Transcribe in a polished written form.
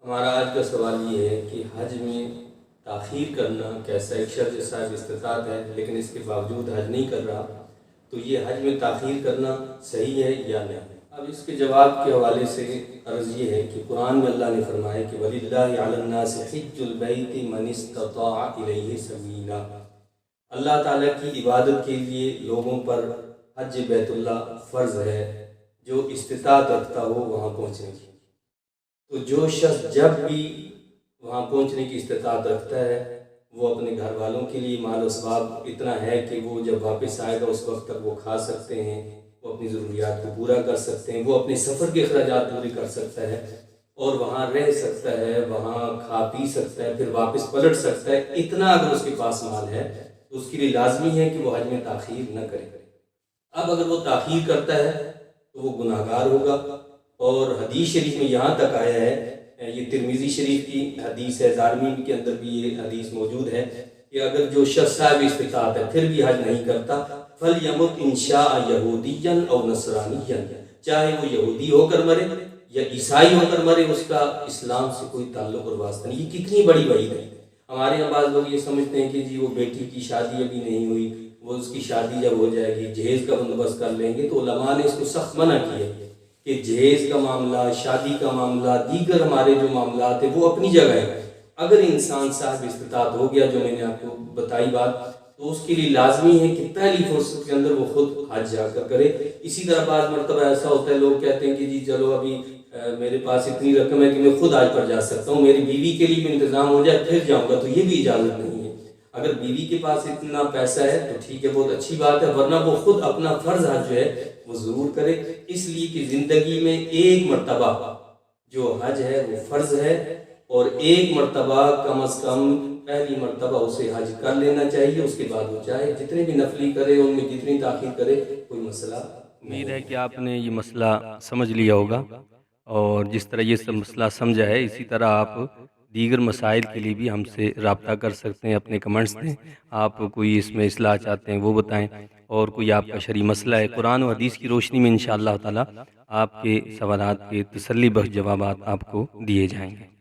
ہمارا آج کا سوال یہ ہے کہ حج میں تاخیر کرنا کیسا؟ ایک شخص صاحب استطاعت ہے لیکن اس کے باوجود حج نہیں کر رہا، تو یہ حج میں تاخیر کرنا صحیح ہے یا نہیں؟ اب اس کے جواب کے حوالے سے عرض یہ ہے کہ قرآن میں اللہ نے فرمایا کہ وَلِلَّهِ عَلَى النَّاسِ حِجُّ الْبَيْتِ مَنِ اسْتَطَاعَ إِلَيْهِ سَبِيلًا، اللہ تعالیٰ کی عبادت کے لیے لوگوں پر حج بیت اللہ فرض ہے جو استطاعت رکھتا ہو وہاں پہنچنے کی۔ تو جو شخص جب بھی وہاں پہنچنے کی استطاعت رکھتا ہے وہ اپنے گھر والوں کے لیے مال و اسباب اتنا ہے کہ وہ جب واپس آئے گا اس وقت تک وہ کھا سکتے ہیں، وہ اپنی ضروریات کو پورا کر سکتے ہیں، وہ اپنے سفر کے اخراجات پورے کر سکتا ہے اور وہاں رہ سکتا ہے، وہاں کھا پی سکتا ہے، پھر واپس پلٹ سکتا ہے۔ اتنا اگر اس کے پاس مال ہے تو اس کے لیے لازمی ہے کہ وہ حج میں تاخیر نہ کرے۔ اب اگر وہ تاخیر کرتا ہے تو وہ گناہ گار ہوگا، اور حدیث شریف میں یہاں تک آیا ہے، یہ ترمذی شریف کی حدیث ہے، دارمی کے اندر بھی یہ حدیث موجود ہے کہ اگر جو شخص صاحب استطاعت ہے پھر بھی حج نہیں کرتا فَلْيَمُتْ إِنْ شَاءَ يَهُودِيًّا أَوْ نَصْرَانِيًّا، چاہے وہ یہودی ہو کر مرے یا عیسائی ہو کر مرے، اس کا اسلام سے کوئی تعلق اور واسطہ نہیں۔ یہ کتنی بڑی وعید ہے۔ ہمارے یہاں بعض لوگ یہ سمجھتے ہیں کہ جی وہ بیٹی کی شادی ابھی نہیں ہوئی، وہ اس کی شادی جب ہو جائے گی جہیز کا بندوبست کر لیں گے، تو علماء نے اس کو سخت منع کیا کہ جہیز کا معاملہ، شادی کا معاملہ، دیگر ہمارے جو معاملات ہیں وہ اپنی جگہ ہے۔ اگر انسان صاحب استطاعت ہو گیا، جو میں نے آپ کو بتائی بات، تو اس کے لیے لازمی ہے کہ پہلی فرصت کے اندر وہ خود حج جا کر کرے۔ اسی طرح بعض مرتبہ ایسا ہوتا ہے، لوگ کہتے ہیں کہ جی چلو ابھی میرے پاس اتنی رقم ہے کہ میں خود حج پر جا سکتا ہوں، میری بیوی کے لیے بھی انتظام ہو جائے پھر جاؤں گا، تو یہ بھی اجازت نہیں ہے۔ اگر بیوی کے پاس اتنا پیسہ ہے تو ٹھیک ہے، بہت اچھی بات ہے، ورنہ وہ خود اپنا فرض حج جو ہے وہ ضرور کرے، اس لیے کہ زندگی میں ایک مرتبہ جو حج ہے وہ فرض ہے، اور ایک مرتبہ کم از کم پہلی مرتبہ اسے حج کر لینا چاہیے، اس کے بعد وہ چاہے جتنے بھی نفلی کرے ان میں جتنی تاخیر کرے کوئی مسئلہ نہیں۔ امید ہے کہ آپ نے یہ مسئلہ سمجھ لیا ہوگا، اور جس طرح یہ سب مسئلہ سمجھا ہے اسی طرح آپ دیگر مسائل کے لیے بھی ہم سے رابطہ کر سکتے ہیں، اپنے کمنٹس دیں، آپ کوئی اس میں اصلاح چاہتے ہیں وہ بتائیں، اور کوئی آپ کا شرعی مسئلہ ہے قرآن و حدیث کی روشنی میں انشاءاللہ تعالی آپ کے سوالات کے تسلی بخش جوابات آپ کو دیے جائیں گے۔